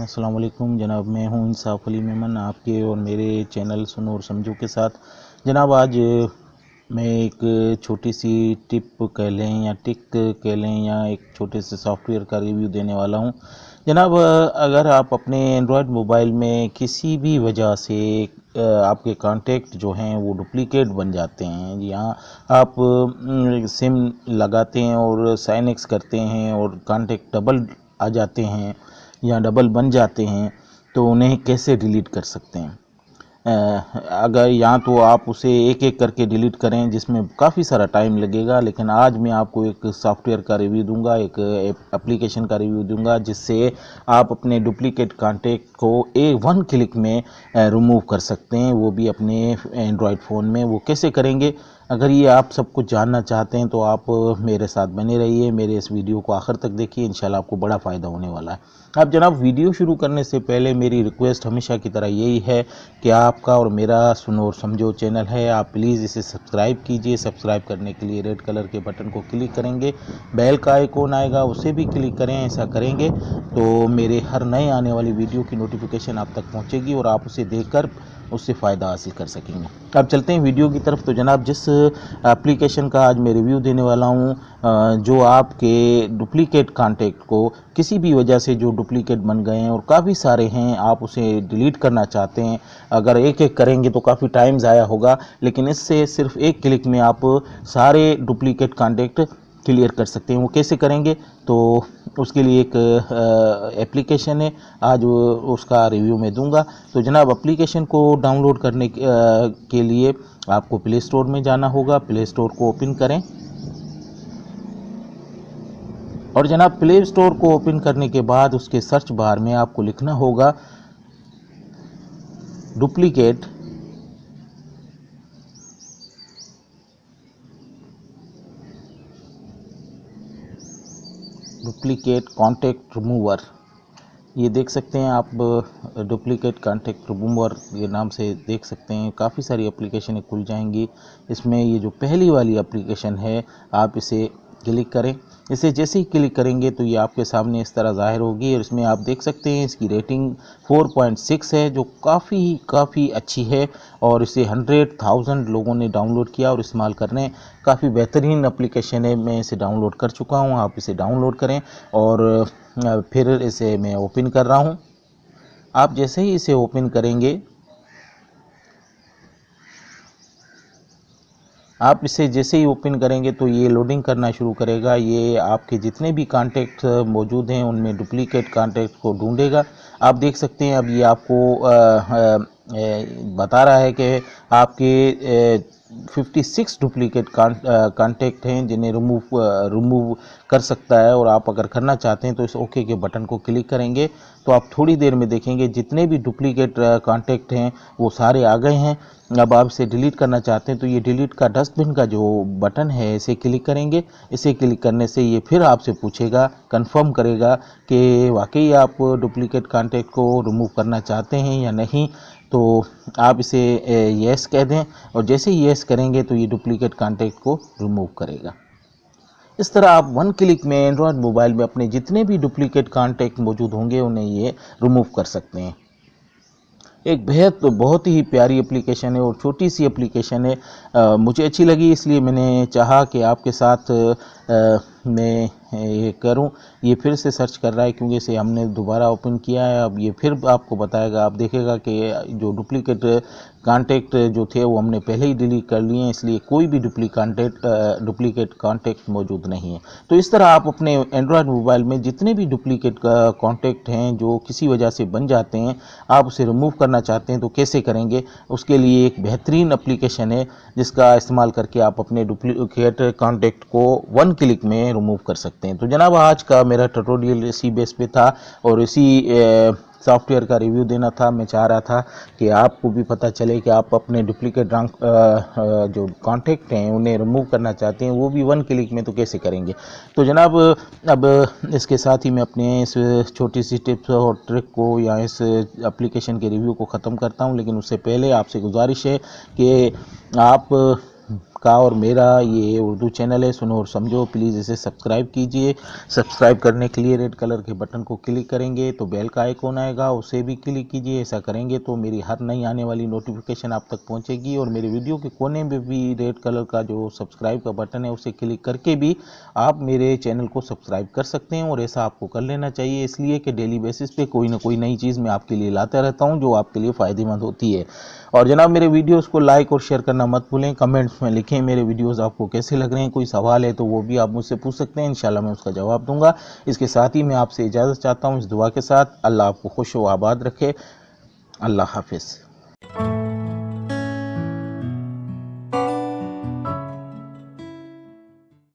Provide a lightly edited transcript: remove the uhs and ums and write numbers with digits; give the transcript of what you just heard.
अस्सलाम वालेकुम जनाब। मैं हूं इंसाफ अली मेमन आपके और मेरे चैनल सुनो और समझो के साथ। जनाब आज मैं एक छोटी सी टिप कह लें या टिक कह लें या एक छोटे से सॉफ्टवेयर का रिव्यू देने वाला हूं। जनाब अगर आप अपने एंड्रॉयड मोबाइल में किसी भी वजह से आपके कांटेक्ट जो हैं वो डुप्लीकेट बन जाते हैं, यहाँ आप सिम लगाते हैं और साइन एक्स करते हैं और कांटेक्ट डबल आ जाते हैं या डबल बन जाते हैं, तो उन्हें कैसे डिलीट कर सकते हैं। अगर या तो आप उसे एक एक करके डिलीट करें जिसमें काफ़ी सारा टाइम लगेगा, लेकिन आज मैं आपको एक सॉफ्टवेयर का रिव्यू दूंगा, एक एप्लीकेशन का रिव्यू दूंगा जिससे आप अपने डुप्लीकेट कॉन्टैक्ट को वन क्लिक में रिमूव कर सकते हैं, वो भी अपने एंड्रॉयड फ़ोन में। वो कैसे करेंगे, अगर ये आप सब कुछ जानना चाहते हैं तो आप मेरे साथ बने रहिए, मेरे इस वीडियो को आखिर तक देखिए, इंशाल्लाह आपको बड़ा फ़ायदा होने वाला है। अब जनाब वीडियो शुरू करने से पहले मेरी रिक्वेस्ट हमेशा की तरह यही है कि आपका और मेरा सुनो और समझो चैनल है, आप प्लीज़ इसे सब्सक्राइब कीजिए। सब्सक्राइब करने के लिए रेड कलर के बटन को क्लिक करेंगे, बेल का आइकॉन आएगा उसे भी क्लिक करें। ऐसा करेंगे तो मेरे हर नए आने वाली वीडियो की नोटिफिकेशन आप तक पहुँचेगी और आप उसे देखकर उससे फ़ायदा हासिल कर सकेंगे। अब चलते हैं वीडियो की तरफ। तो जनाब जिस एप्लीकेशन का आज मैं रिव्यू देने वाला हूँ, जो आपके डुप्लीकेट कॉन्टैक्ट को किसी भी वजह से जो डुप्लीकेट बन गए हैं और काफ़ी सारे हैं, आप उसे डिलीट करना चाहते हैं। अगर एक एक करेंगे तो काफ़ी टाइम ज़ाया होगा, लेकिन इससे सिर्फ एक क्लिक में आप सारे डुप्लीकेट कॉन्टैक्ट क्लियर कर सकते हैं। वो कैसे करेंगे, तो उसके लिए एक एप्लीकेशन है, आज उसका रिव्यू मैं दूंगा। तो जनाब एप्लीकेशन को डाउनलोड करने के लिए आपको प्ले स्टोर में जाना होगा। प्ले स्टोर को ओपन करें और जनाब प्ले स्टोर को ओपन करने के बाद उसके सर्च बार में आपको लिखना होगा डुप्लीकेट कॉन्टैक्ट रिमूवर। ये देख सकते हैं आप, डुप्लीकेट कॉन्टैक्ट रिमूवर ये नाम से देख सकते हैं। काफ़ी सारी एप्लीकेशनें खुल जाएंगी। इसमें ये जो पहली वाली एप्लीकेशन है, आप इसे क्लिक करें। इसे जैसे ही क्लिक करेंगे तो ये आपके सामने इस तरह ज़ाहिर होगी और इसमें आप देख सकते हैं इसकी रेटिंग 4.6 है, जो काफ़ी अच्छी है और इसे 100,000 लोगों ने डाउनलोड किया और इस्तेमाल कर रहे हैं। काफ़ी बेहतरीन एप्लीकेशन है, मैं इसे डाउनलोड कर चुका हूँ, आप इसे डाउनलोड करें। और फिर इसे मैं ओपन कर रहा हूँ। आप जैसे ही इसे ओपन करेंगे, आप इसे जैसे ही ओपन करेंगे तो ये लोडिंग करना शुरू करेगा। ये आपके जितने भी कॉन्टैक्ट मौजूद हैं उनमें डुप्लीकेट कॉन्टैक्ट को ढूंढेगा। आप देख सकते हैं अब ये आपको बता रहा है कि आपके 56 डुप्लीकेट कॉन्टैक्ट हैं जिन्हें रिमूव कर सकता है। और आप अगर करना चाहते हैं तो इस ओके के बटन को क्लिक करेंगे तो आप थोड़ी देर में देखेंगे जितने भी डुप्लीकेट कॉन्टैक्ट हैं वो सारे आ गए हैं। अब आप इसे डिलीट करना चाहते हैं तो ये डिलीट का डस्टबिन का जो बटन है इसे क्लिक करेंगे। इसे क्लिक करने से ये फिर आपसे पूछेगा, कंफर्म करेगा कि वाकई आप डुप्लीकेट कॉन्टैक्ट को रिमूव करना चाहते हैं या नहीं। तो आप इसे येस कह दें और जैसे ही येस करेंगे तो ये डुप्लीकेट कॉन्टैक्ट को रिमूव करेगा। इस तरह आप वन क्लिक में एंड्रॉयड मोबाइल में अपने जितने भी डुप्लीकेट कॉन्टैक्ट मौजूद होंगे उन्हें ये रिमूव कर सकते हैं। एक बहुत ही प्यारी एप्लीकेशन है और छोटी सी एप्लीकेशन है। मुझे अच्छी लगी इसलिए मैंने चाहा कि आपके साथ मैं ये करूं। ये फिर से सर्च कर रहा है क्योंकि इसे हमने दोबारा ओपन किया है। अब ये फिर आपको बताएगा, आप देखेगा कि जो डुप्लीकेट कॉन्टैक्ट जो थे वो हमने पहले ही डिलीट कर लिए हैं, इसलिए कोई भी डुप्लीकेट कॉन्टैक्ट मौजूद नहीं है। तो इस तरह आप अपने एंड्रॉयड मोबाइल में जितने भी डुप्लीकेट कॉन्टैक्ट हैं जो किसी वजह से बन जाते हैं, आप उसे रिमूव करना चाहते हैं तो कैसे करेंगे, उसके लिए एक बेहतरीन एप्लीकेशन है जिसका इस्तेमाल करके आप अपने डुप्लीकेट कॉन्टैक्ट को वन क्लिक में रिमूव कर सकते हैं। तो जनाब आज का मेरा ट्यूटोरियल इसी बेस पे था और इसी सॉफ्टवेयर का रिव्यू देना था। मैं चाह रहा था कि आपको भी पता चले कि आप अपने डुप्लीकेट जो कॉन्टैक्ट हैं उन्हें रिमूव करना चाहते हैं, वो भी वन क्लिक में, तो कैसे करेंगे। तो जनाब अब इसके साथ ही मैं अपने इस छोटी सी टिप्स और ट्रिक को या इस एप्लीकेशन के रिव्यू को ख़त्म करता हूं, लेकिन उससे पहले आपसे गुजारिश है कि आप आपका और मेरा ये उर्दू चैनल है सुनो और समझो। प्लीज़ इसे सब्सक्राइब कीजिए। सब्सक्राइब करने के लिए रेड कलर के बटन को क्लिक करेंगे तो बेल का आइकॉन आएगा, उसे भी क्लिक कीजिए। ऐसा करेंगे तो मेरी हर नई आने वाली नोटिफिकेशन आप तक पहुंचेगी। और मेरे वीडियो के कोने में भी रेड कलर का जो सब्सक्राइब का बटन है उसे क्लिक करके भी आप मेरे चैनल को सब्सक्राइब कर सकते हैं। और ऐसा आपको कर लेना चाहिए, इसलिए कि डेली बेसिस पे कोई ना कोई नई चीज़ मैं आपके लिए लाता रहता हूं जो आपके लिए फ़ायदेमंद होती है। और जनाब मेरे वीडियोस को लाइक और शेयर करना मत भूलें। कमेंट्स में लिखें मेरे वीडियोस आपको कैसे लग रहे हैं। कोई सवाल है तो वो भी आप मुझसे पूछ सकते हैं, इंशाल्लाह मैं उसका जवाब दूंगा। इसके साथ ही मैं आपसे इजाज़त चाहता हूँ इस दुआ के साथ, अल्लाह आपको खुश व आबाद रखे। अल्लाह हाफिज़।